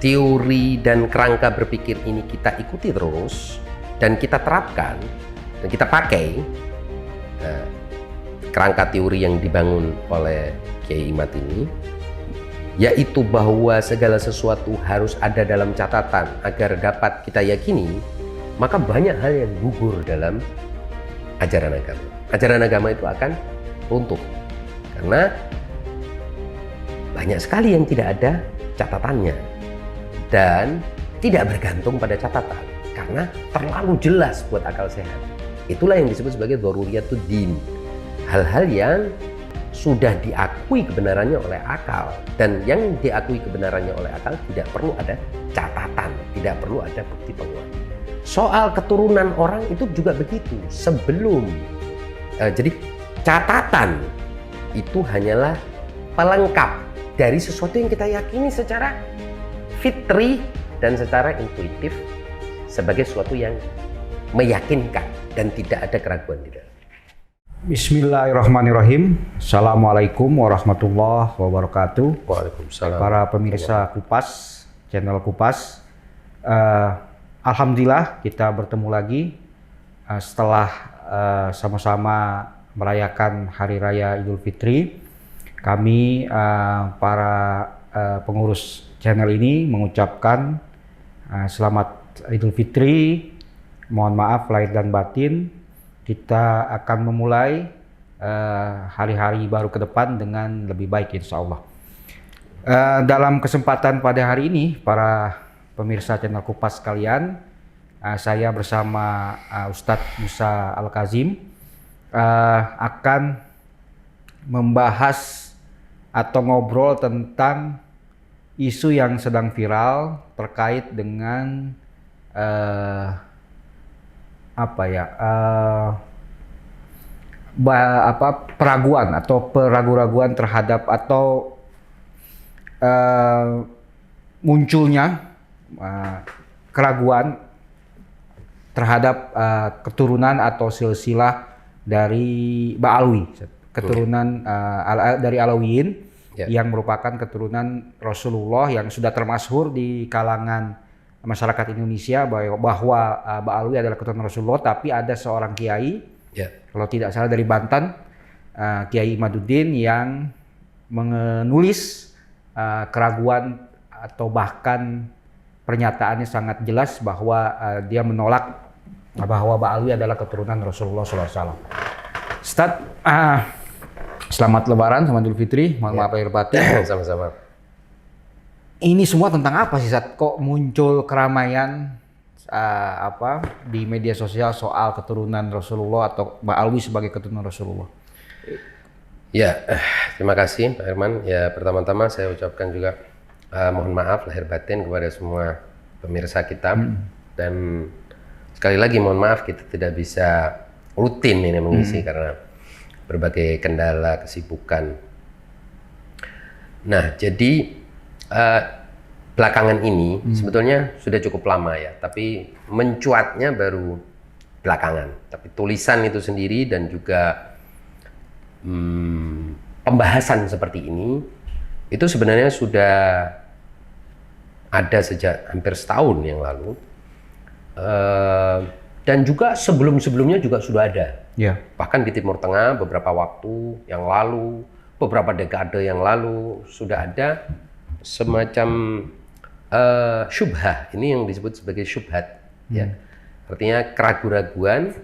teori dan kerangka berpikir ini kita ikuti terus dan kita terapkan dan kita pakai kerangka teori yang dibangun oleh Kiai Imad ini, yaitu bahwa segala sesuatu harus ada dalam catatan agar dapat kita yakini, maka banyak hal yang gugur dalam ajaran agama. Ajaran agama itu akan runtuh karena banyak sekali yang tidak ada catatannya dan tidak bergantung pada catatan karena terlalu jelas buat akal sehat. Itulah yang disebut sebagai dzaruriyatud din, hal-hal yang sudah diakui kebenarannya oleh akal, dan yang diakui kebenarannya oleh akal tidak perlu ada catatan, tidak perlu ada bukti penguat. Soal keturunan orang itu juga begitu. Jadi catatan itu hanyalah pelengkap dari sesuatu yang kita yakini secara fitri dan secara intuitif sebagai sesuatu yang meyakinkan dan tidak ada keraguan di dalam. Bismillahirrahmanirrahim. Assalamualaikum warahmatullahi wabarakatuh. Waalaikumsalam. Para pemirsa Kupas, channel Kupas. Alhamdulillah kita bertemu lagi setelah sama-sama merayakan Hari Raya Idul Fitri. Kami para pengurus channel ini mengucapkan selamat Idul Fitri. Mohon maaf lahir dan batin. Kita akan memulai hari-hari baru ke depan dengan lebih baik insya Allah. Dalam kesempatan pada hari ini, para pemirsa channel Kupas sekalian, saya bersama Ustadz Musa Al-Kazim akan membahas atau ngobrol tentang isu yang sedang viral terkait dengan peraguan atau keraguan terhadap atau munculnya keraguan terhadap keturunan atau silsilah dari Ba'alwi, keturunan dari Alawiyin, yang merupakan keturunan Rasulullah yang sudah termasyhur di kalangan masyarakat Indonesia bahwa Ba'alwi adalah keturunan Rasulullah. Tapi ada seorang kiai, kalau tidak salah dari Banten, Kiai Imaduddin, yang menulis keraguan atau bahkan pernyataannya sangat jelas bahwa dia menolak bahwa Ba'alwi adalah keturunan Rasulullah SAW. Ustadz, selamat Lebaran, selamat Idul Fitri, mohon maaf lahir batin. Sama-sama. Ini semua tentang apa sih, Ustadz? Kok muncul keramaian di media sosial soal keturunan Rasulullah atau Ba'alwi sebagai keturunan Rasulullah? Ya, terima kasih Pak Herman. Ya, pertama-tama saya ucapkan juga mohon maaf lahir batin kepada semua pemirsa kita. Dan sekali lagi mohon maaf kita tidak bisa rutin ini mengisi karena berbagai kendala, kesibukan. Nah, jadi belakangan ini sebetulnya sudah cukup lama ya, tapi mencuatnya baru belakangan. Tapi tulisan itu sendiri dan juga pembahasan seperti ini itu sebenarnya sudah ada sejak hampir setahun yang lalu, dan juga sebelum-sebelumnya juga sudah ada. Bahkan di Timur Tengah beberapa waktu yang lalu, beberapa dekade yang lalu sudah ada semacam syubhah. Ini yang disebut sebagai syubhat, ya. Artinya keraguan-raguan,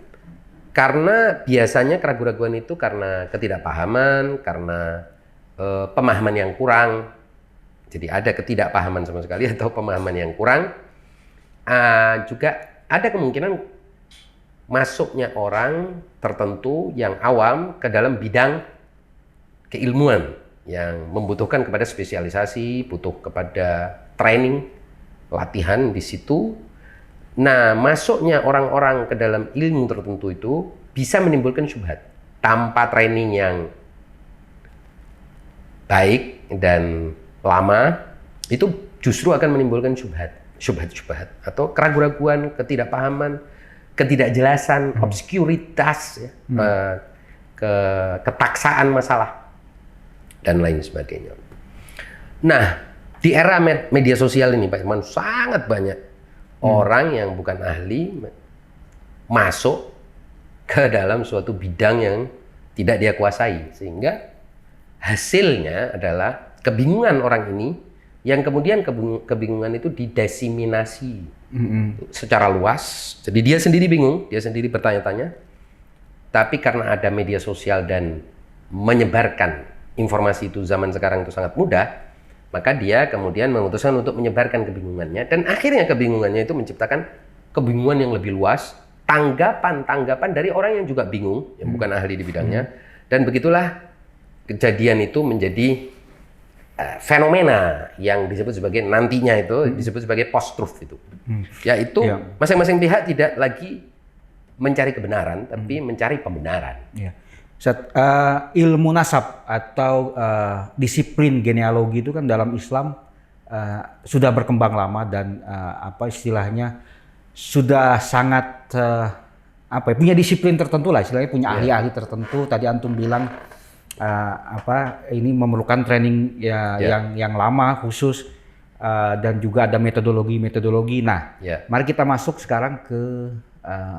karena biasanya keraguan-raguan itu karena ketidakpahaman, karena pemahaman yang kurang. Jadi ada ketidakpahaman sama sekali atau pemahaman yang kurang. Juga ada kemungkinan masuknya orang tertentu yang awam ke dalam bidang keilmuan yang membutuhkan kepada spesialisasi, butuh kepada training, latihan di situ. Nah, masuknya orang-orang ke dalam ilmu tertentu itu bisa menimbulkan syubhat. Tanpa training yang baik dan lama, itu justru akan menimbulkan syubhat atau keraguan-raguan, ketidakpahaman, ketidakjelasan, obskuritas, ya, ketaksaan masalah dan lain sebagainya. Nah, Di era media sosial ini Pak Irman, sangat banyak orang yang bukan ahli masuk ke dalam suatu bidang yang tidak dia kuasai, sehingga hasilnya adalah kebingungan orang ini yang kemudian kebingungan itu didesiminasi secara luas. Jadi dia sendiri bingung, dia sendiri bertanya-tanya, tapi karena ada media sosial dan menyebarkan informasi itu zaman sekarang itu sangat mudah, maka dia kemudian memutuskan untuk menyebarkan kebingungannya, dan akhirnya kebingungannya itu menciptakan kebingungan yang lebih luas, tanggapan dari orang yang juga bingung, yang bukan ahli di bidangnya, dan begitulah kejadian itu menjadi fenomena yang disebut sebagai nantinya itu disebut sebagai post-truth itu. Yaitu masing-masing pihak tidak lagi mencari kebenaran, tapi mencari pembenaran. Ya. Ilmu nasab atau disiplin genealogi itu kan dalam Islam sudah berkembang lama dan istilahnya sudah sangat punya disiplin tertentu lah, istilahnya punya ahli-ahli tertentu. Tadi antum bilang ini memerlukan training yang lama khusus dan juga ada metodologi. Nah, mari kita masuk sekarang ke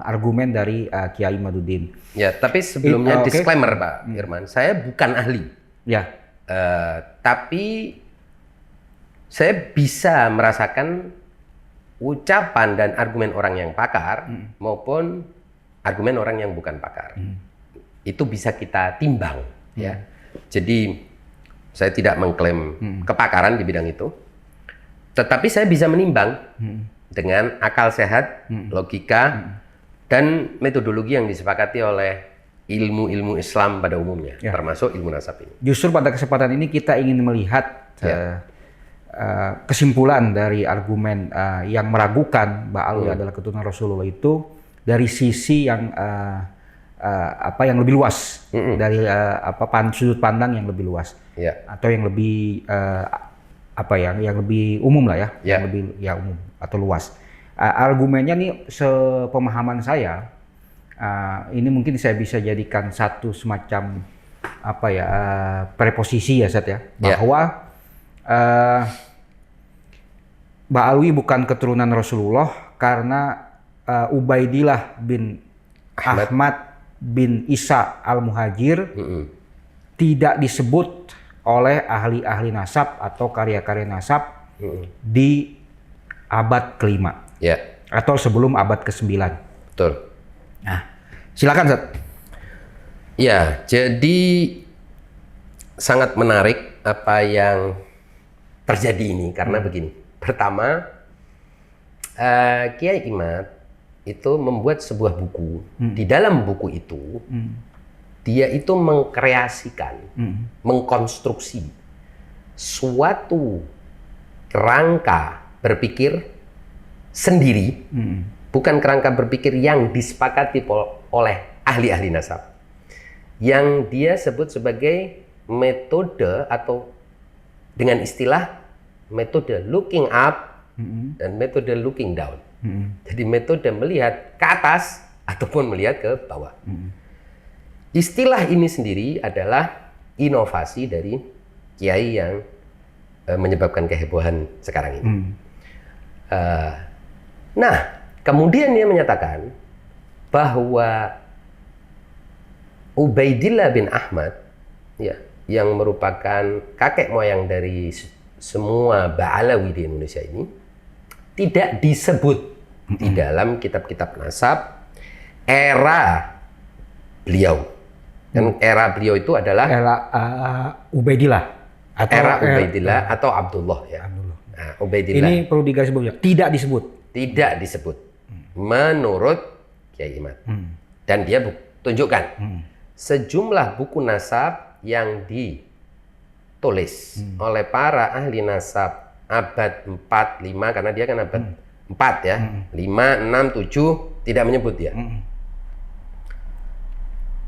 argumen dari Kiai Imaduddin. Ya, tapi sebelumnya disclaimer Pak Irman, saya bukan ahli. Ya. Tapi saya bisa merasakan ucapan dan argumen orang yang pakar maupun argumen orang yang bukan pakar. Itu bisa kita timbang, ya. Jadi saya tidak mengklaim kepakaran di bidang itu, tetapi saya bisa menimbang dengan akal sehat, logika, dan metodologi yang disepakati oleh ilmu-ilmu Islam pada umumnya, termasuk ilmu nasab ini. Justru pada kesempatan ini kita ingin melihat kesimpulan dari argumen yang meragukan Ba'alwi adalah keturunan Rasulullah itu dari sisi yang yang lebih luas, dari sudut pandang yang lebih luas, atau yang lebih yang lebih umum lah ya, yang lebih umum atau luas. Argumennya nih sepemahaman saya, ini mungkin saya bisa jadikan satu semacam preposisi ya Sat ya, bahwa Ba'alwi bukan keturunan Rasulullah karena Ubaidillah bin Ahmad bin Isa al-Muhajir tidak disebut oleh ahli-ahli nasab atau karya-karya nasab di abad kelima atau sebelum abad ke-9. Betul. Nah, silakan Zat. Ya, jadi sangat menarik apa yang terjadi ini karena begini. Pertama, Kiai Imad itu membuat sebuah buku. Di dalam buku itu dia itu mengkreasikan, mengkonstruksi suatu kerangka berpikir sendiri, bukan kerangka berpikir yang disepakati oleh ahli-ahli nasab, yang dia sebut sebagai metode atau dengan istilah metode looking up dan metode looking down. Jadi metode melihat ke atas ataupun melihat ke bawah. Istilah ini sendiri adalah inovasi dari kiai yang menyebabkan kehebohan sekarang ini. Nah, kemudian dia menyatakan bahwa Ubaidillah bin Ahmad, yang merupakan kakek moyang dari semua Ba'alawi di Indonesia ini, tidak disebut di dalam kitab-kitab nasab era beliau. Dan era beliau itu adalah era Ubaidillah atau era Ubaidillah atau Abdullah ya. Nah, Ubaidillah. Ini perlu digarisbawahi, tidak disebut. Tidak disebut menurut Kiai Imad. Dan dia tunjukkan sejumlah buku nasab yang ditulis oleh para ahli nasab abad 4, 5, karena dia kan abad 4 ya, 5, 6, 7 tidak menyebut dia.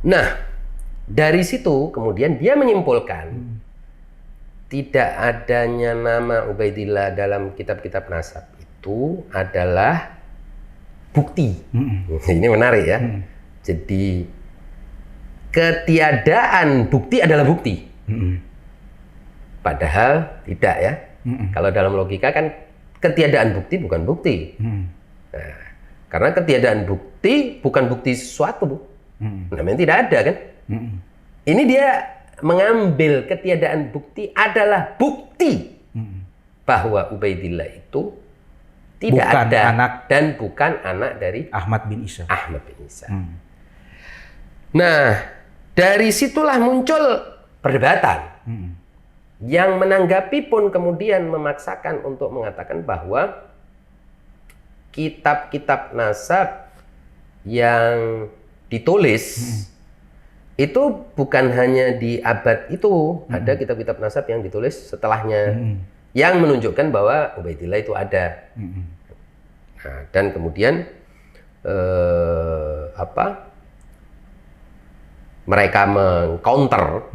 Nah, dari situ kemudian dia menyimpulkan tidak adanya nama Ubaidillah dalam kitab-kitab nasab itu adalah bukti. Ini menarik ya. Jadi ketiadaan bukti adalah bukti. Padahal tidak ya. Kalau dalam logika kan ketiadaan bukti bukan bukti. Nah, karena ketiadaan bukti bukan bukti sesuatu, namanya tidak ada kan. Ini dia mengambil ketiadaan bukti adalah bukti bahwa Ubaidillah itu tidak Bukan ada anak dan bukan anak dari Ahmad bin Isa. Ahmad bin Isa. Nah, dari situlah muncul perdebatan. Yang menanggapi pun kemudian memaksakan untuk mengatakan bahwa kitab-kitab nasab yang ditulis itu bukan hanya di abad itu, ada kitab-kitab nasab yang ditulis setelahnya yang menunjukkan bahwa Ubaidillah itu ada. Nah, dan kemudian mereka mengcounter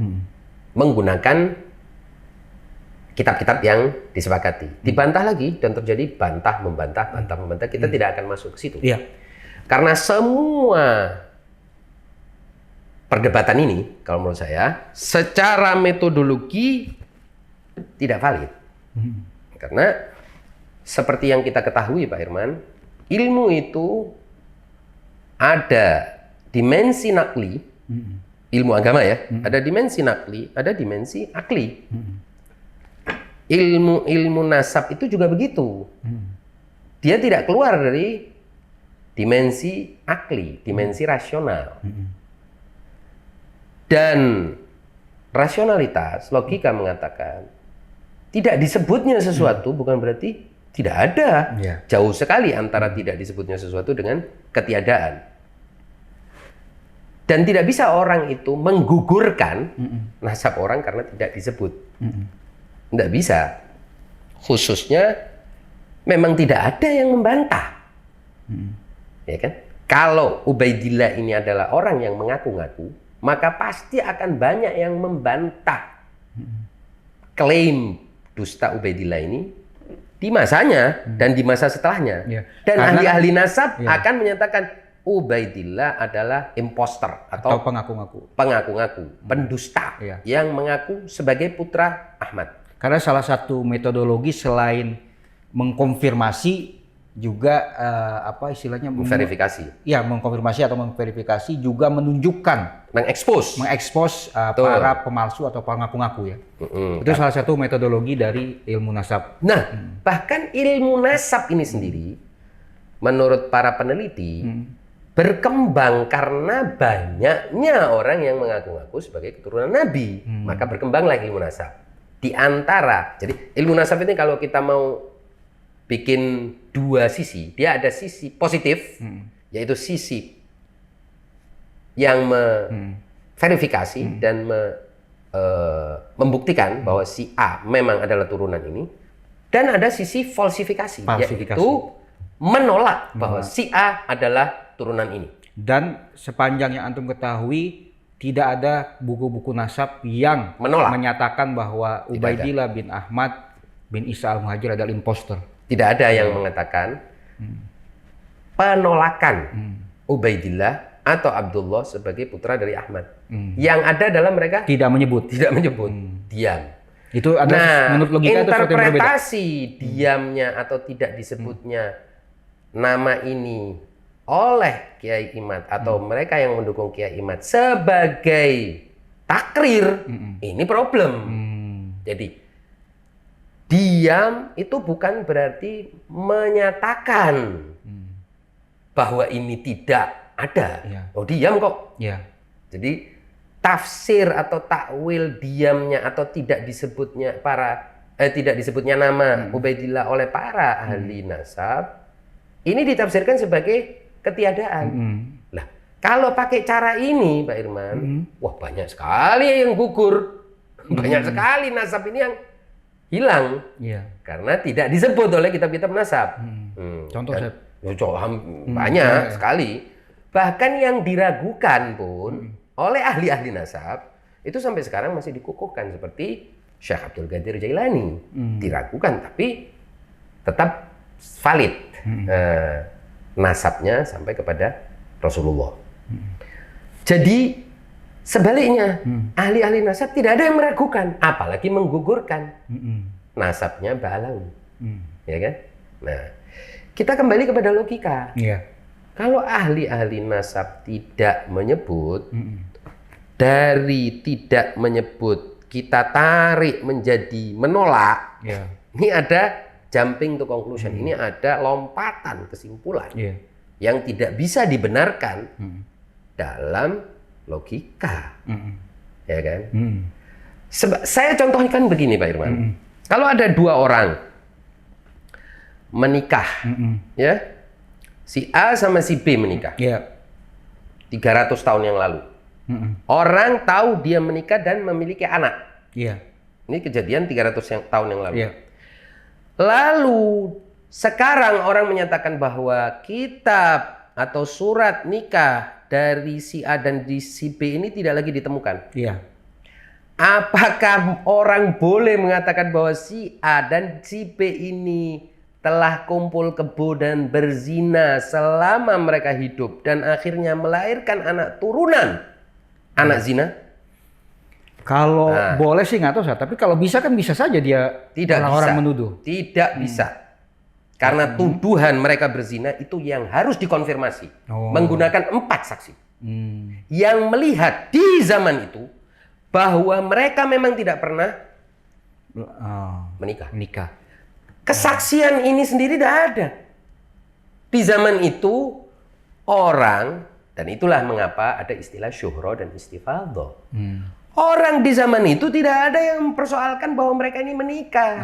menggunakan kitab-kitab yang disepakati. Dibantah lagi dan terjadi bantah membantah. Kita tidak akan masuk ke situ. Iya. Karena semua perdebatan ini, kalau menurut saya, secara metodologi tidak valid. Karena seperti yang kita ketahui, Pak Irman, ilmu itu ada dimensi nakli, ilmu agama ya, ada dimensi nakli, ada dimensi akli. Ilmu nasab itu juga begitu. Dia tidak keluar dari dimensi akli, dimensi rasional. Dan rasionalitas, logika mengatakan tidak disebutnya sesuatu bukan berarti tidak ada. Jauh sekali antara tidak disebutnya sesuatu dengan ketiadaan. Dan tidak bisa orang itu menggugurkan nasab orang karena tidak disebut. Tidak bisa. Khususnya memang tidak ada yang membantah. Ya kan? Kalau Ubaidillah ini adalah orang yang mengaku-ngaku, maka pasti akan banyak yang membantah klaim dusta Ubaidillah ini di masanya dan di masa setelahnya. Dan ahli-ahli nasab akan menyatakan Ubaidillah adalah imposter atau pengaku-ngaku, pendusta yang mengaku sebagai putra Ahmad. Karena salah satu metodologi selain mengkonfirmasi juga istilahnya memverifikasi. Ya, mengkonfirmasi atau memverifikasi juga menunjukkan, mengekspos para pemalsu atau pengaku-ngaku ya. Itu salah satu metodologi dari ilmu nasab. Nah, bahkan ilmu nasab ini sendiri menurut para peneliti berkembang karena banyaknya orang yang mengaku-ngaku sebagai keturunan Nabi. Maka berkembanglah ilmu nasab. Di antara, jadi ilmu nasab ini kalau kita mau bikin dua sisi, dia ada sisi positif, yaitu sisi yang memverifikasi dan membuktikan bahwa si A memang adalah turunan ini, dan ada sisi falsifikasi. Yaitu menolak bahwa si A adalah turunan ini. Dan sepanjang yang antum ketahui, tidak ada buku-buku nasab yang menyatakan bahwa Ubaidillah bin Ahmad bin Isa al-Muhajir adalah impostor. Tidak ada yang mengatakan penolakan Ubaidillah atau Abdullah sebagai putra dari Ahmad. Yang ada dalam mereka tidak menyebut, diam. Itu ada menurut logika interpretasi diamnya atau tidak disebutnya nama ini oleh Kiai Imad atau mereka yang mendukung Kiai Imad sebagai takrir, ini problem. Jadi diam itu bukan berarti menyatakan bahwa ini tidak ada. Oh, diam kok. Jadi tafsir atau takwil diamnya atau tidak disebutnya tidak disebutnya nama Ubaidillah oleh para ahli nasab ini ditafsirkan sebagai ketiadaan. Lah, kalau pakai cara ini, Pak Irman, wah banyak sekali yang gugur, banyak sekali nasab ini yang hilang, karena tidak disebut oleh kitab-kitab nasab. Contoh, banyak sekali. Bahkan yang diragukan pun oleh ahli-ahli nasab itu sampai sekarang masih dikukuhkan seperti Syekh Abdul Qadir Jailani, diragukan tapi tetap valid. Nasabnya sampai kepada Rasulullah. Jadi sebaliknya ahli-ahli nasab tidak ada yang meragukan, apalagi menggugurkan. nasabnya Ba'alawi. Ya kan? Nah, kita kembali kepada logika. Iya. Kalau ahli-ahli nasab tidak menyebut, dari tidak menyebut kita tarik menjadi menolak, ini ada jumping to conclusion, ini ada lompatan kesimpulan yang tidak bisa dibenarkan dalam logika, ya kan? Saya contohkan begini Pak Irwan, kalau ada dua orang menikah, ya, si A sama si B menikah, 300 tahun yang lalu, orang tahu dia menikah dan memiliki anak, ini kejadian 300 tahun yang lalu. Lalu sekarang orang menyatakan bahwa kitab atau surat nikah dari si A dan di si B ini tidak lagi ditemukan. Apakah orang boleh mengatakan bahwa si A dan si B ini telah kumpul kebo dan berzina selama mereka hidup dan akhirnya melahirkan anak turunan anak zina? Kalau boleh sih nggak tahu, tapi kalau bisa kan bisa saja dia orang-orang menuduh. Tidak bisa. Karena tuduhan mereka berzina itu yang harus dikonfirmasi. Menggunakan 4 saksi. Yang melihat di zaman itu bahwa mereka memang tidak pernah menikah. Kesaksian ini sendiri tidak ada. Di zaman itu orang, dan itulah mengapa ada istilah syuhro dan istifadho. Orang di zaman itu tidak ada yang mempersoalkan bahwa mereka ini menikah.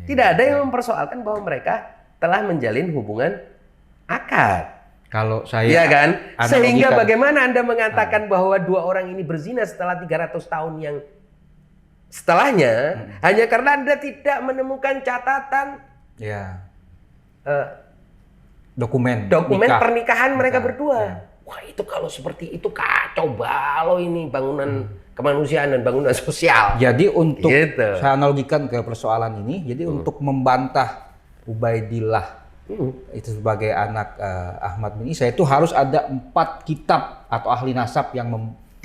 Tidak ada yang mempersoalkan bahwa mereka telah menjalin hubungan akad. Kalau saya, ya kan? Sehingga bagaimana Anda mengatakan bahwa dua orang ini berzina setelah 300 tahun yang setelahnya, hanya karena Anda tidak menemukan catatan dokumen pernikahan mereka berdua. Wah, itu kalau seperti itu kacau balau ini bangunan kemanusiaan dan bangunan sosial. Jadi untuk saya analogikan ke persoalan ini, jadi untuk membantah Ubaidillah itu sebagai anak Ahmad bin Isa itu harus ada 4 kitab atau ahli nasab yang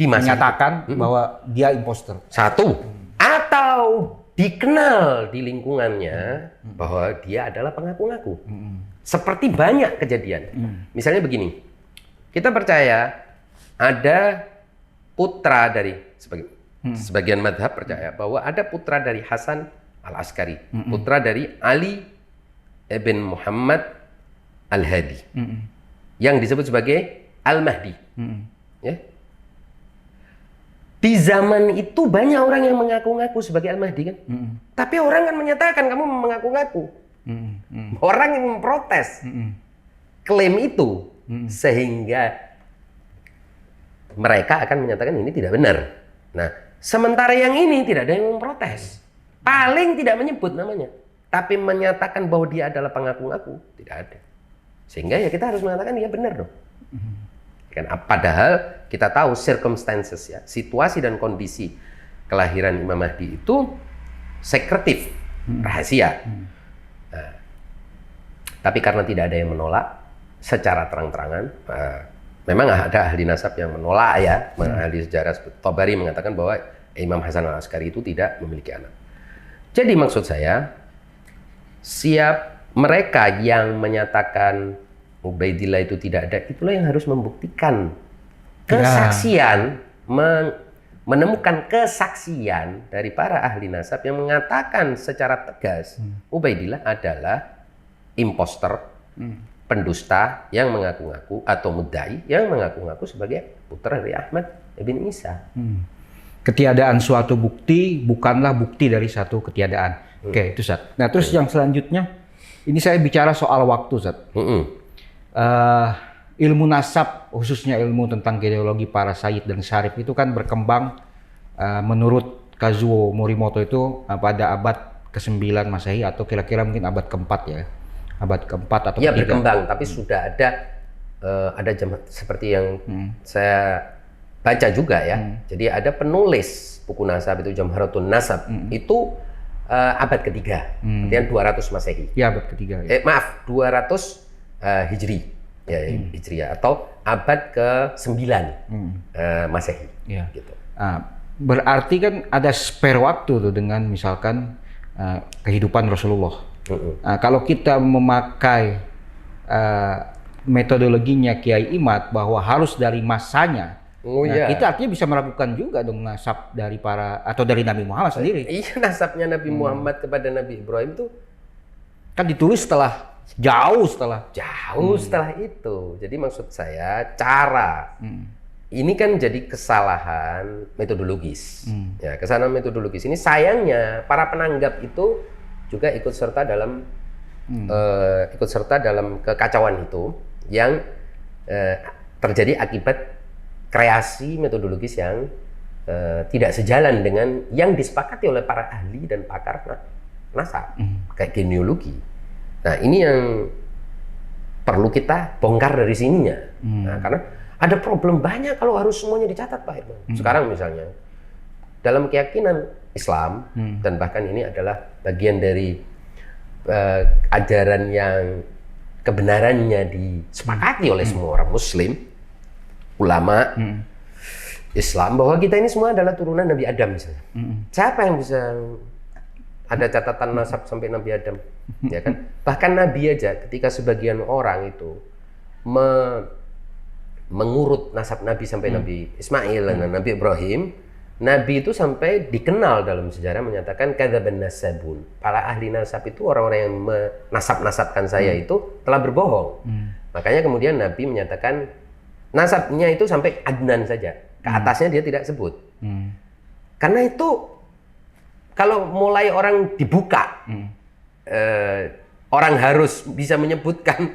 menyatakan bahwa dia imposter. Satu, atau dikenal di lingkungannya bahwa dia adalah pengaku-ngaku. Seperti banyak kejadian. Misalnya begini, kita percaya ada putra dari sebagian madhab percaya bahwa ada putra dari Hasan al-Askari, putra dari Ali ibn Muhammad al-Hadi, yang disebut sebagai Al-Mahdi. Ya. Di zaman itu banyak orang yang mengaku-ngaku sebagai Al-Mahdi kan, tapi orang kan menyatakan kamu mengaku-ngaku. Orang yang memprotes klaim itu, sehingga mereka akan menyatakan ini tidak benar. Nah, sementara yang ini tidak ada yang memprotes. Paling tidak menyebut namanya. Tapi menyatakan bahwa dia adalah pengaku-ngaku, tidak ada. Sehingga ya kita harus mengatakan dia benar dong. Kan, padahal kita tahu circumstances, ya, situasi dan kondisi kelahiran Imam Mahdi itu sekretif, rahasia. Nah, tapi karena tidak ada yang menolak secara terang-terangan, memang ada ahli nasab yang menolak, ya, ahli sejarah Tabari mengatakan bahwa Imam Hasan al-Askari itu tidak memiliki anak. Jadi maksud saya, mereka yang menyatakan Ubaidillah itu tidak ada, itulah yang harus membuktikan kesaksian, menemukan kesaksian dari para ahli nasab yang mengatakan secara tegas Ubaidillah adalah imposter, pendusta yang mengaku-ngaku, atau mudai yang mengaku-ngaku sebagai putra dari Ahmad bin Isa. Ketiadaan suatu bukti bukanlah bukti dari satu ketiadaan. Oke, itu Zat. Nah, terus yang selanjutnya, ini saya bicara soal waktu, Zat. Ilmu nasab, khususnya ilmu tentang genealogi para sayyid dan syarif itu kan berkembang menurut Kazuo Morimoto itu pada abad ke-9 Masehi atau kira-kira mungkin abad ke-4 ya. Abad ke-4 atau ya, ke-3. Berkembang, tapi sudah ada seperti yang saya baca juga, ya. Jadi ada penulis buku nasab itu Jamharatun Nasab itu abad ke-3, artinya 200 Masehi. Ya, abad ke-3. Ya. Maaf, 200 Hijri, ya, Hijriah, atau abad ke-9 Masehi. Ya. Gitu. Berarti kan ada spare waktu tuh dengan misalkan kehidupan Rasulullah. Kalau kita memakai metodologinya Kiai Imad bahwa harus dari masanya, kita artinya bisa meragukan juga dong nasab dari dari Nabi Muhammad sendiri. Iya, nasabnya Nabi Muhammad kepada Nabi Ibrahim itu kan ditulis jauh setelah itu. Jadi maksud saya ini kan jadi kesalahan metodologis. Ya, kesalahan metodologis ini sayangnya para penanggap itu juga ikut serta dalam kekacauan itu yang terjadi akibat kreasi metodologis yang tidak sejalan dengan yang disepakati oleh para ahli dan pakar nasab, kayak genealogi. Nah, ini yang perlu kita bongkar dari sininya. Nah, karena ada problem banyak kalau harus semuanya dicatat, Pak Irman. Sekarang misalnya dalam keyakinan Islam dan bahkan ini adalah bagian dari ajaran yang kebenarannya disepakati oleh semua orang Muslim, ulama Islam, bahwa kita ini semua adalah turunan Nabi Adam misalnya. Siapa yang bisa ada catatan nasab sampai Nabi Adam? Ya kan? Bahkan Nabi aja ketika sebagian orang itu mengurut nasab Nabi sampai Nabi Ismail dan Nabi Ibrahim, Nabi itu sampai dikenal dalam sejarah menyatakan kadzaban nasabun. Para ahli nasab itu orang-orang yang menasab-nasabkan saya itu telah berbohong. Makanya kemudian Nabi menyatakan nasabnya itu sampai Adnan saja. Ke atasnya dia tidak sebut. Karena itu kalau mulai orang dibuka, orang harus bisa menyebutkan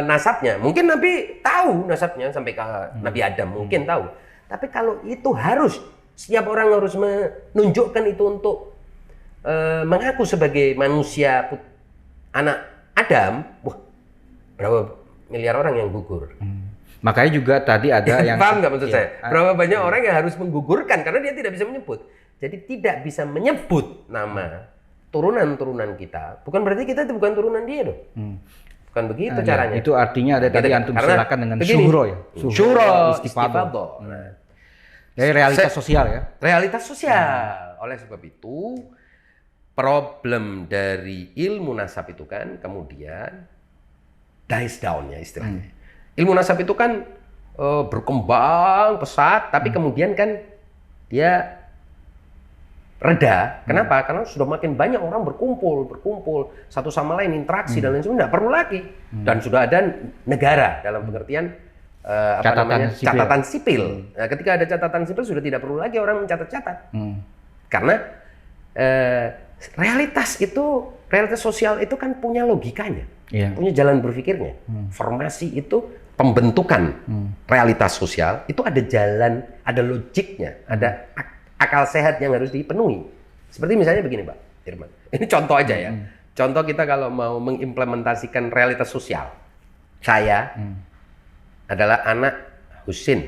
nasabnya. Mungkin Nabi tahu nasabnya sampai ke Nabi Adam, mungkin tahu. Tapi kalau itu setiap orang harus menunjukkan itu untuk mengaku sebagai manusia anak Adam, wah, berapa miliar orang yang gugur. Makanya juga tadi ada yang paham nggak maksud saya? Berapa banyak orang yang harus menggugurkan karena dia tidak bisa menyebut. Jadi tidak bisa menyebut nama turunan-turunan kita. Bukan berarti kita itu bukan turunan dia dong. Bukan begitu caranya. Itu artinya ada tadi antum silakan dengan begini, syuhro ya. Syuhro, istifadah. Dari realitas sosial ya. Realitas sosial. Oleh sebab itu problem dari ilmu nasab itu kan kemudian dies down ya istilahnya. Ilmu nasab itu kan berkembang pesat, tapi kemudian kan dia reda. Kenapa? Karena sudah makin banyak orang berkumpul satu sama lain, interaksi dan lain sebagainya, nggak perlu lagi. Dan sudah ada negara dalam pengertian catatan sipil. Nah, ketika ada catatan sipil sudah tidak perlu lagi orang mencatat-catat. Karena realitas sosial itu kan punya logikanya, punya jalan berpikirnya. Formasi itu pembentukan realitas sosial itu ada jalan, ada logiknya, ada akal sehat yang harus dipenuhi. Seperti misalnya begini, Pak Irman. Ini contoh aja ya. Contoh kita kalau mau mengimplementasikan realitas sosial. Saya adalah anak Husin,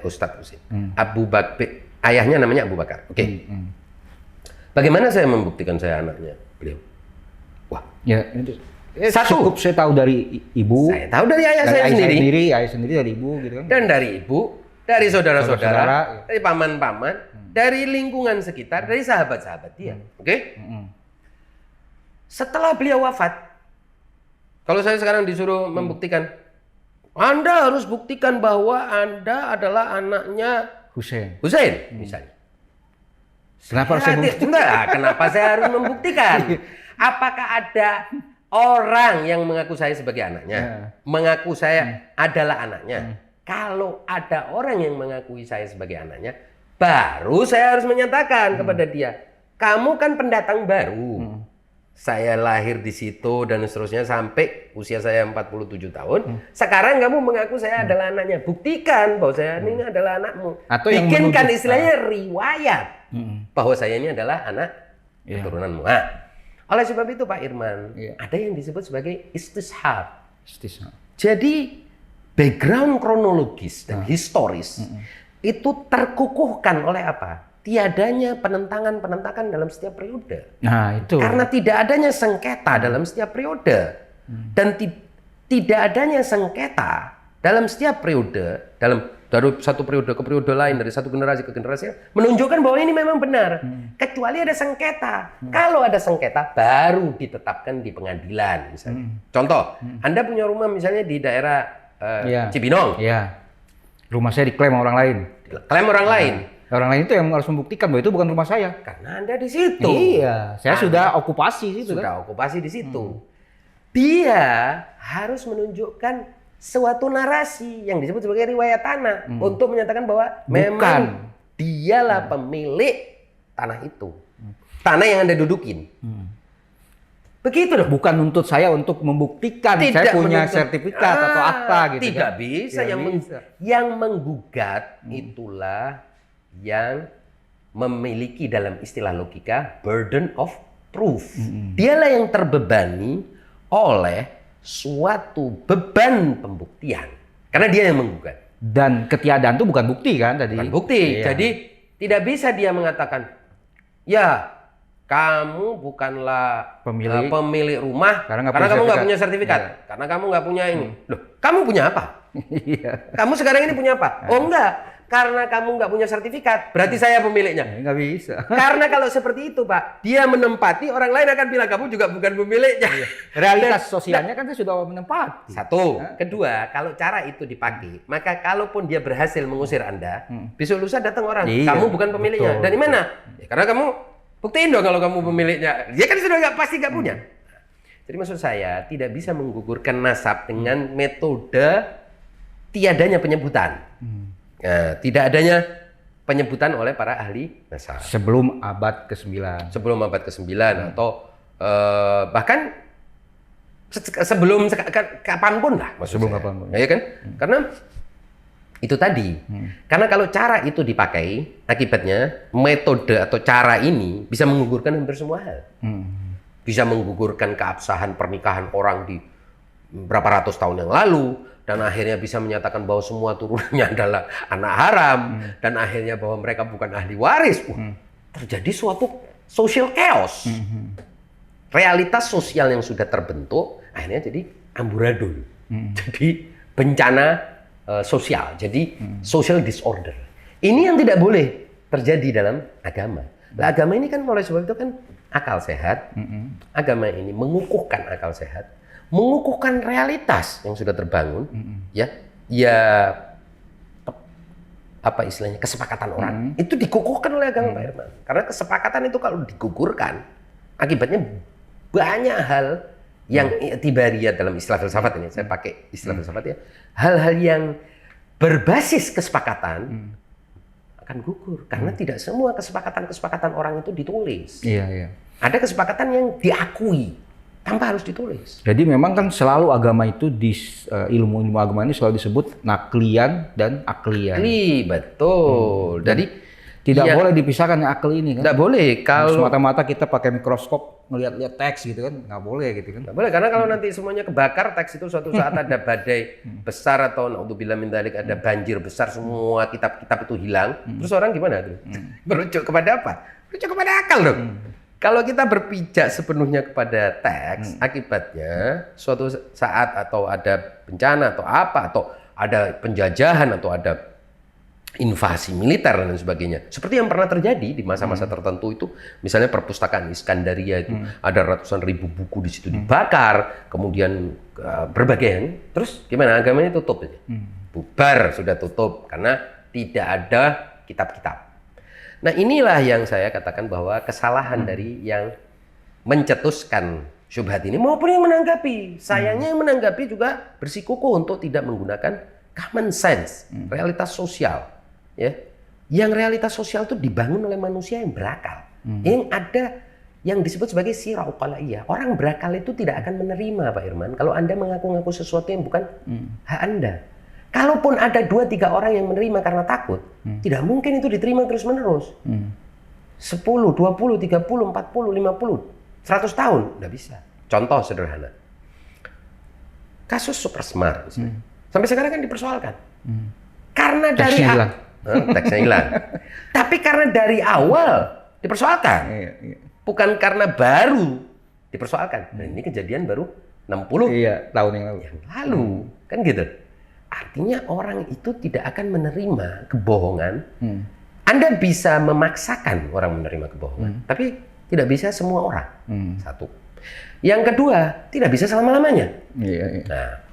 Ustadz Husin. Abu Bakar, ayahnya namanya Abu Bakar. Oke. Bagaimana saya membuktikan saya anaknya beliau? Wah, ya itu cukup saya tahu dari ibu. Saya tahu dari ayah saya sendiri. Ayah sendiri dari ibu gitu kan. Dan dari ibu, dari saudara-saudara, dari paman-paman, dari lingkungan sekitar, dari sahabat-sahabat dia. Oke? Setelah beliau wafat, kalau saya sekarang disuruh membuktikan, Anda harus buktikan bahwa Anda adalah anaknya Husain, misalnya. Kenapa saya kenapa saya harus membuktikan? Apakah ada orang yang mengaku saya sebagai anaknya? Mengaku saya adalah anaknya? Kalau ada orang yang mengakui saya sebagai anaknya, baru saya harus menyatakan kepada dia, kamu kan pendatang baru. Saya lahir di situ dan seterusnya sampai usia saya 47 tahun. Sekarang kamu mengaku saya adalah anaknya. Buktikan bahwa saya ini adalah anakmu. Atau bikinkan istilahnya riwayat bahwa saya ini adalah anak keturunanmu. Nah, oleh sebab itu Pak Irman, ada yang disebut sebagai istishab. Jadi background kronologis dan historis itu terkukuhkan oleh apa? Tiadanya penentangan dalam setiap periode. Nah, itu. Karena tidak adanya sengketa dalam setiap periode. Dan tidak adanya sengketa dalam setiap periode, dalam dari satu periode ke periode lain, dari satu generasi ke generasi, menunjukkan bahwa ini memang benar. Kecuali ada sengketa. Kalau ada sengketa, baru ditetapkan di pengadilan misalnya. Contoh, Anda punya rumah misalnya di daerah Cibinong. Iya. Rumah saya diklaim orang lain. Klaim orang lain. Orang lain itu yang harus membuktikan bahwa itu bukan rumah saya. Karena Anda di situ. Iya, saya sudah okupasi situ. Sudah okupasi di situ. Dia harus menunjukkan suatu narasi yang disebut sebagai riwayat tanah untuk menyatakan bahwa memang dialah pemilik tanah itu. Tanah yang Anda dudukin. Begitu dong. Bukan nuntut saya untuk membuktikan saya punya sertifikat atau akta gitu. Tidak bisa. Yang menggugat itulah yang memiliki dalam istilah logika burden of proof. Dialah yang terbebani oleh suatu beban pembuktian. Karena dia yang menggugat. Dan ketiadaan itu bukan bukti kan tadi? Bukan bukti. Iya. Jadi tidak bisa dia mengatakan, ya kamu bukanlah pemilik rumah karena kamu nggak punya sertifikat. Iya. Karena kamu nggak punya ini. Loh, kamu punya apa? Iya. Kamu sekarang ini punya apa? Oh enggak. Karena kamu nggak punya sertifikat, berarti saya pemiliknya. Nggak bisa. Karena kalau seperti itu, Pak, dia menempati, orang lain akan bilang kamu juga bukan pemiliknya. Realitas sosialnya kan saya sudah menempati. Satu. Kedua, kalau cara itu dipakai, maka kalaupun dia berhasil mengusir Anda, besok lusa datang orang, kamu bukan pemiliknya. Dari mana? Ya, karena kamu buktiin dong kalau kamu pemiliknya. Dia kan sudah pasti nggak punya. Jadi maksud saya, tidak bisa menggugurkan nasab dengan metode tiadanya penyebutan. Nah, tidak adanya penyebutan oleh para ahli nasab. Sebelum abad ke-9. Sebelum abad ke-9 atau bahkan sebelum kapanpun lah. Sebelum kapanpun. Ya kan? Karena itu tadi. Karena kalau cara itu dipakai, akibatnya metode atau cara ini bisa menggugurkan hampir semua hal. Bisa menggugurkan keabsahan pernikahan orang di berapa ratus tahun yang lalu. Dan akhirnya bisa menyatakan bahwa semua turunannya adalah anak haram. Dan akhirnya bahwa mereka bukan ahli waris. Terjadi suatu social chaos. Realitas sosial yang sudah terbentuk, akhirnya jadi amburadul. Jadi bencana sosial. Jadi social disorder. Ini yang tidak boleh terjadi dalam agama. Nah, agama ini kan mulai sebab itu kan akal sehat. Agama ini mengukuhkan akal sehat. Mengukuhkan realitas yang sudah terbangun, ya apa istilahnya kesepakatan orang itu dikukuhkan oleh agama Pak Herman. Karena kesepakatan itu kalau digugurkan, akibatnya banyak hal yang i'tibariyah dalam istilah filsafat ini. Saya pakai istilah filsafat ya. Hal-hal yang berbasis kesepakatan akan gugur karena tidak semua kesepakatan orang itu ditulis. Iya. Ada kesepakatan yang diakui tanpa harus ditulis. Jadi memang kan selalu agama itu di ilmu agama ini selalu disebut naklian dan aklian. Betul. Jadi tidak boleh dipisahkan yang akli ini kan. Tidak boleh. Kalau semata-mata kita pakai mikroskop ngelihat-lihat teks gitu kan, nggak boleh gitu kan. Nggak boleh karena kalau nanti semuanya kebakar teks itu suatu saat ada badai besar atau naudzubillah min dzalik ada banjir besar semua kitab-kitab itu hilang. Terus orang gimana tuh? Merujuk kepada apa? Merujuk kepada akal dong. Kalau kita berpijak sepenuhnya kepada teks, akibatnya suatu saat atau ada bencana atau apa, atau ada penjajahan atau ada invasi militer dan sebagainya. Seperti yang pernah terjadi di masa-masa tertentu itu, misalnya perpustakaan Iskandaria itu ada ratusan ribu buku di situ dibakar, kemudian berbagai. Terus gimana agamanya tutup? Bubar, sudah tutup karena tidak ada kitab-kitab. Nah inilah yang saya katakan bahwa kesalahan dari yang mencetuskan syubhat ini maupun yang menanggapi. Sayangnya yang menanggapi juga bersikukuh untuk tidak menggunakan common sense, realitas sosial. Ya, yang realitas sosial itu dibangun oleh manusia yang berakal. Yang ada yang disebut sebagai sirah uqalaiyah. Orang berakal itu tidak akan menerima Pak Irman kalau Anda mengaku-ngaku sesuatu yang bukan hak Anda. Kalaupun ada 2-3 orang yang menerima karena takut, tidak mungkin itu diterima terus-menerus. 10, 20, 30, 40, 50, 100 tahun, nggak bisa. Contoh sederhana. Kasus Super Semar, misalnya. Sampai sekarang kan dipersoalkan. Karena dari teksnya hilang. Tapi karena dari awal dipersoalkan. Bukan karena baru dipersoalkan. Nah, ini kejadian baru 60 tahun yang lalu. Kan gitu. Artinya orang itu tidak akan menerima kebohongan. Anda bisa memaksakan orang menerima kebohongan, tapi tidak bisa semua orang. Satu. Yang kedua, tidak bisa selama-lamanya. Nah,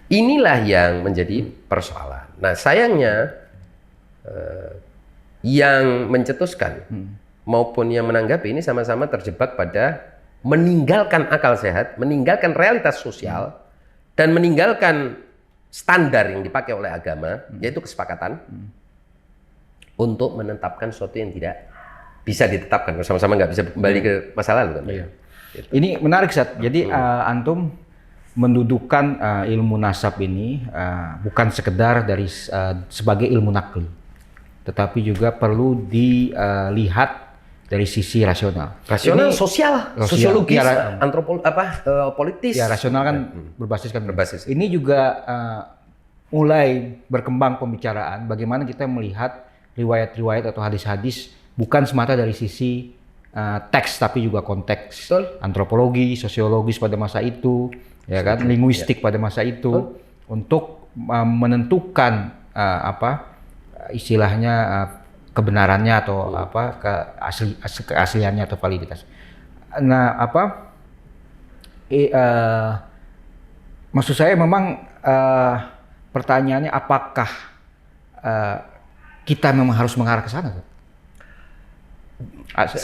inilah yang menjadi persoalan. Nah, sayangnya yang mencetuskan maupun yang menanggapi ini sama-sama terjebak pada meninggalkan akal sehat, meninggalkan realitas sosial, dan meninggalkan standar yang dipakai oleh agama, yaitu kesepakatan, untuk menetapkan sesuatu yang tidak bisa ditetapkan. Sama-sama nggak bisa kembali ke masa lalu kan? Iya. Ini menarik, Sat. Jadi antum mendudukkan ilmu nasab ini bukan sekedar dari sebagai ilmu nakli, tetapi juga perlu dilihat dari sisi rasional. Rasional, ini, sosial, sosiologis, ya, politis. Ya, rasional kan berbasis. Ini juga mulai berkembang pembicaraan bagaimana kita melihat riwayat-riwayat atau hadis-hadis bukan semata dari sisi teks tapi juga konteks. Betul. Antropologi, sosiologis pada masa itu, ya kan, linguistik pada masa itu, untuk menentukan istilahnya kebenarannya atau keasliannya atau validitas. Nah, maksud saya memang pertanyaannya apakah kita memang harus mengarah ke sana?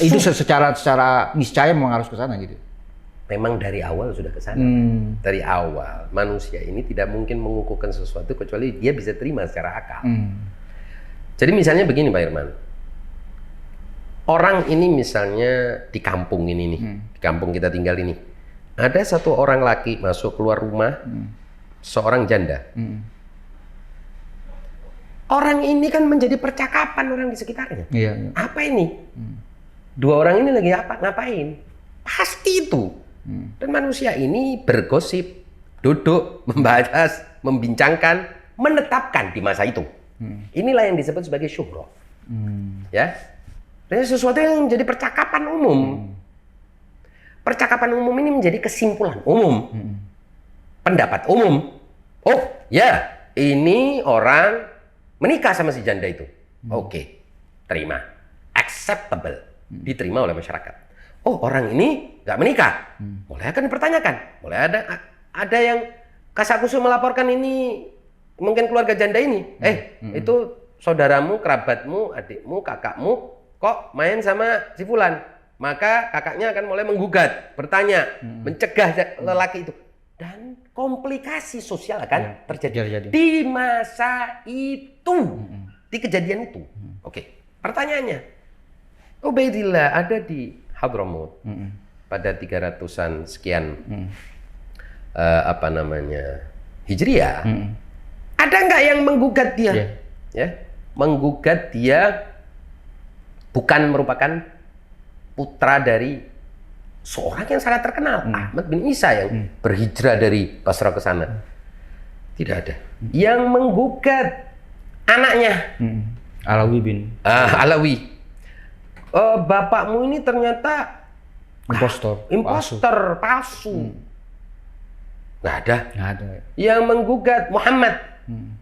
Itu secara niscaya memang harus ke sana gitu. Memang dari awal sudah ke sana. Dari awal manusia ini tidak mungkin mengukuhkan sesuatu kecuali dia bisa terima secara akal. Jadi misalnya begini Pak Irman, orang ini misalnya di kampung ini nih, di kampung kita tinggal ini, ada satu orang laki masuk keluar rumah, seorang janda. Orang ini kan menjadi percakapan orang di sekitarnya. Iya. Apa ini? Dua orang ini lagi ngapain? Pasti itu. Dan manusia ini bergosip, duduk, membahas, membincangkan, menetapkan di masa itu. Inilah yang disebut sebagai syuhroh. Ya, dan sesuatu yang menjadi percakapan umum. Percakapan umum ini menjadi kesimpulan umum, pendapat umum. Oh ya, ini orang menikah sama si janda itu. Oke, terima, acceptable, diterima oleh masyarakat. Oh, orang ini nggak menikah, mulai akan dipertanyakan. Mulai ada yang kasakusuk melaporkan ini. Mungkin keluarga janda ini, itu saudaramu, kerabatmu, adikmu, kakakmu, kok main sama si fulan. Maka kakaknya akan mulai menggugat, bertanya, mencegah lelaki itu. Dan komplikasi sosial akan terjadi di masa itu, di kejadian itu. Oke, pertanyaannya, Ubaidillah ada di Hadramut pada 300-an sekian, Hijriah. Ada nggak yang menggugat dia? Ya, menggugat dia bukan merupakan putra dari seorang yang sangat terkenal, Ahmad bin Isa yang berhijrah dari Basra ke sana. Tidak ada. Yang menggugat anaknya, Alawi bin. Alawi. Bapakmu ini ternyata impostor, palsu. Nggak ada. Yang menggugat Muhammad,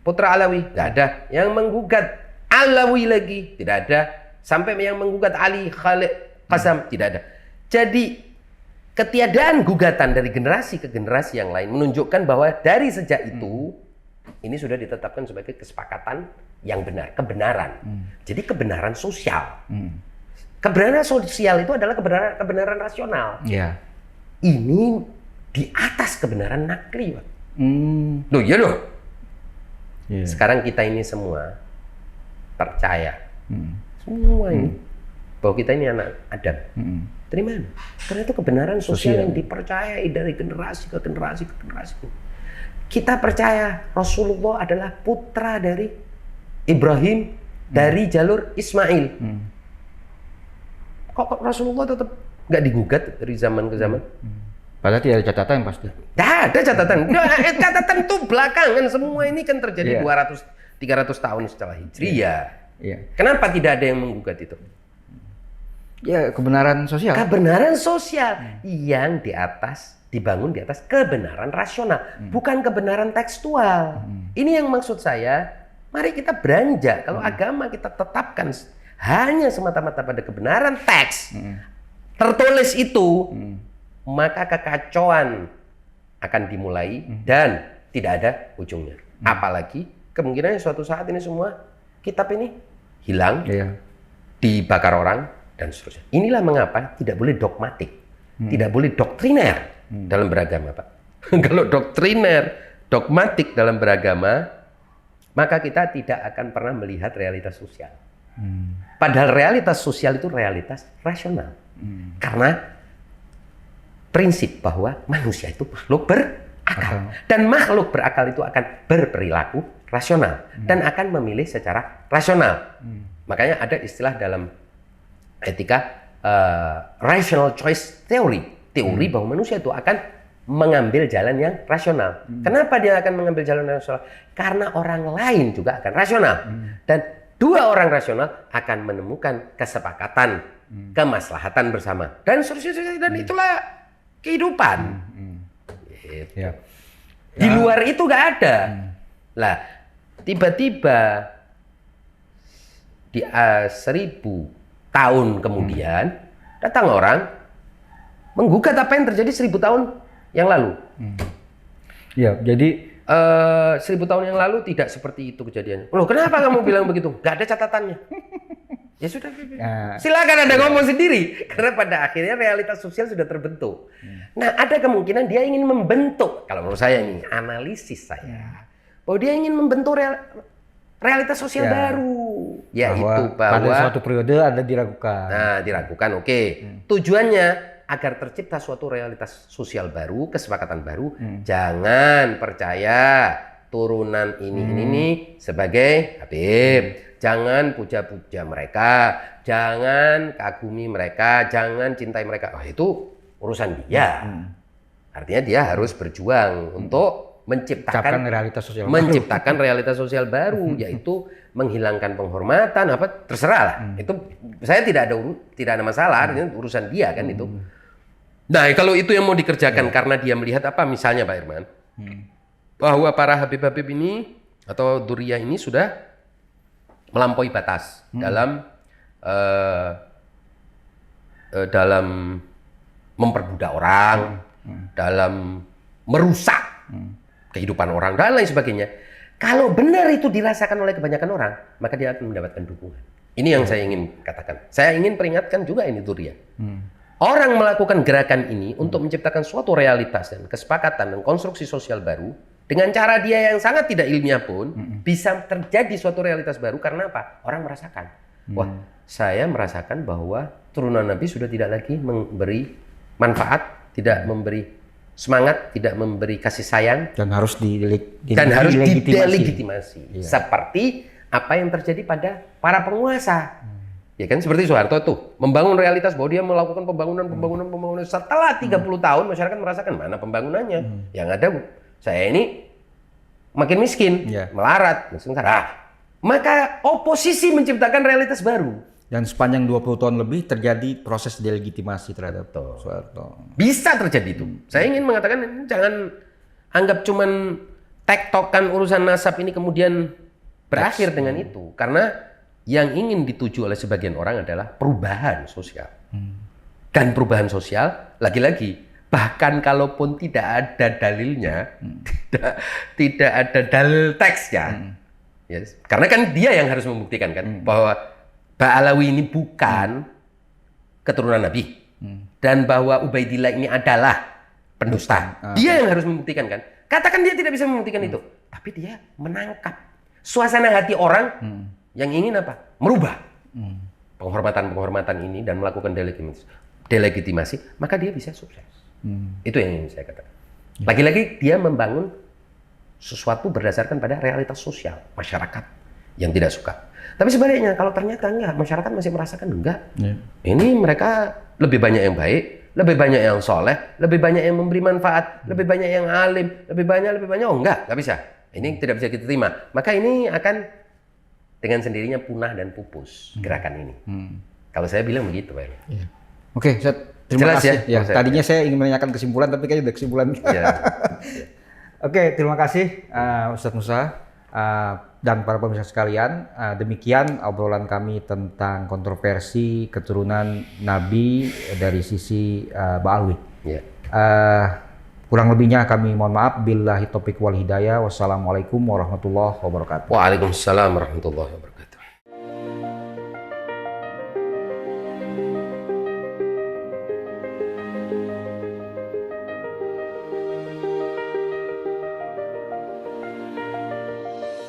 putra Alawi, nggak ada. Yang menggugat Alawi lagi, tidak ada. Sampai yang menggugat Ali Khalid Qasam, tidak ada. Jadi ketiadaan gugatan dari generasi ke generasi yang lain menunjukkan bahwa dari sejak itu ini sudah ditetapkan sebagai kesepakatan yang benar, kebenaran. Jadi kebenaran sosial. Kebenaran sosial itu adalah kebenaran rasional. Ini di atas kebenaran nakli, Pak. Loh, iya loh. Sekarang kita ini semua percaya, semua ini, bahwa kita ini anak Adam. Dari mana? Karena itu kebenaran sosial yang dipercayai dari generasi ke generasi ke generasi. Kita percaya Rasulullah adalah putra dari Ibrahim dari jalur Ismail. Kok Rasulullah tetap nggak digugat dari zaman ke zaman? Padahal tidak ada catatan pasti. Nggak ada catatan. Catatan itu belakangan. Semua ini kan terjadi 200-300 tahun setelah Hijriah. Kenapa tidak ada yang menggugat itu? Ya, kebenaran sosial. Kebenaran sosial yang dibangun di atas kebenaran rasional, bukan kebenaran tekstual. Ini yang maksud saya, mari kita beranjak. Kalau agama kita tetapkan hanya semata-mata pada kebenaran teks, tertulis itu, maka kekacauan akan dimulai dan tidak ada ujungnya. Apalagi kemungkinannya suatu saat ini semua kitab ini hilang, dibakar orang, dan seterusnya. Inilah mengapa tidak boleh dogmatik, tidak boleh doktriner dalam beragama, Pak. Kalau doktriner, dogmatik dalam beragama, maka kita tidak akan pernah melihat realitas sosial. Padahal realitas sosial itu realitas rasional. Karena prinsip bahwa manusia itu makhluk berakal. Dan makhluk berakal itu akan berperilaku rasional. Dan akan memilih secara rasional. Makanya ada istilah dalam etika rational choice theory. Teori bahwa manusia itu akan mengambil jalan yang rasional. Kenapa dia akan mengambil jalan yang rasional? Karena orang lain juga akan rasional. Dan dua orang rasional akan menemukan kesepakatan, kemaslahatan bersama. Dan seterusnya, dan itulah kehidupan. Gitu. Di luar itu nggak ada. Lah, tiba-tiba di 1000 tahun kemudian, datang orang menggugat apa yang terjadi 1000 tahun yang lalu. Ya, jadi 1000 tahun yang lalu tidak seperti itu kejadiannya. Loh, kenapa kamu bilang begitu? Gak ada catatannya. Ya sudah, silakan Anda ngomong sendiri. Karena pada akhirnya realitas sosial sudah terbentuk. Nah, ada kemungkinan dia ingin membentuk, kalau menurut saya ini, analisis saya, bahwa dia ingin membentuk realitas sosial baru. Yaitu bahwa pada suatu periode ada diragukan. Nah, diragukan, oke. Tujuannya agar tercipta suatu realitas sosial baru, kesepakatan baru. Jangan percaya turunan ini sebagai Habib. Jangan puja-puja mereka, jangan kagumi mereka, jangan cintai mereka. Oh, itu urusan dia. Artinya dia harus berjuang untuk menciptakan realitas sosial baru, yaitu menghilangkan penghormatan, apa terserah lah. Itu saya tidak ada masalah, artinya urusan dia kan itu. Nah, kalau itu yang mau dikerjakan karena dia melihat apa, misalnya Pak Irman, bahwa para Habib-Habib ini atau Duriyah ini sudah melampaui batas dalam memperbudak orang, dalam merusak kehidupan orang dan lain sebagainya. Kalau benar itu dirasakan oleh kebanyakan orang, maka dia akan mendapatkan dukungan. Ini yang saya ingin katakan. Saya ingin peringatkan juga ini Duriyah. Orang melakukan gerakan ini untuk menciptakan suatu realitas dan kesepakatan dan konstruksi sosial baru dengan cara dia yang sangat tidak ilmiah pun bisa terjadi suatu realitas baru karena apa? Orang merasakan. Wah, saya merasakan bahwa turunan Nabi sudah tidak lagi memberi manfaat, tidak memberi semangat, tidak memberi kasih sayang dan harus didelegitimasi. Seperti apa yang terjadi pada para penguasa. Ya kan seperti Soeharto tuh membangun realitas bahwa dia melakukan pembangunan setelah 30 tahun masyarakat merasakan mana pembangunannya. Yang ada saya ini makin miskin, melarat, sengsara. Maka oposisi menciptakan realitas baru. Dan sepanjang 20 tahun lebih terjadi proses delegitimasi terhadap Soeharto. Bisa terjadi itu. Saya ingin mengatakan jangan anggap cuman tektokan urusan nasab ini kemudian berakhir dengan itu. Karena yang ingin dituju oleh sebagian orang adalah perubahan sosial. Dan perubahan sosial, lagi-lagi, bahkan kalaupun tidak ada dalilnya, tidak ada dalil teksnya, karena kan dia yang harus membuktikan kan, bahwa Ba'alawi ini bukan keturunan Nabi, dan bahwa Ubaidillah ini adalah pendusta. Dia yang harus membuktikan kan. Katakan dia tidak bisa membuktikan itu, tapi dia menangkap suasana hati orang yang ingin apa? Merubah penghormatan-penghormatan ini dan melakukan delegitimasi, maka dia bisa sukses. Itu yang ingin saya katakan. Lagi-lagi dia membangun sesuatu berdasarkan pada realitas sosial masyarakat yang tidak suka. Tapi sebaliknya, kalau ternyata enggak, masyarakat masih merasakan enggak. Ini mereka lebih banyak yang baik, lebih banyak yang soleh, lebih banyak yang memberi manfaat, lebih banyak yang alim, lebih banyak, oh enggak bisa. Ini tidak bisa kita terima. Maka ini akan dengan sendirinya punah dan pupus gerakan ini. Kalau saya bilang begitu, Pak. Oke, terima kasih. Ya, tadinya saya ingin menanyakan kesimpulan, tapi kayaknya udah kesimpulan. Oke, terima kasih Ustadz Musa. Dan para pemirsa sekalian, demikian obrolan kami tentang kontroversi keturunan Nabi dari sisi Ba'alwi. Ya. Kurang lebihnya kami mohon maaf. Billahi taufiq wal hidayah. Wassalamualaikum warahmatullahi wabarakatuh. Waalaikumsalam warahmatullahi wabarakatuh.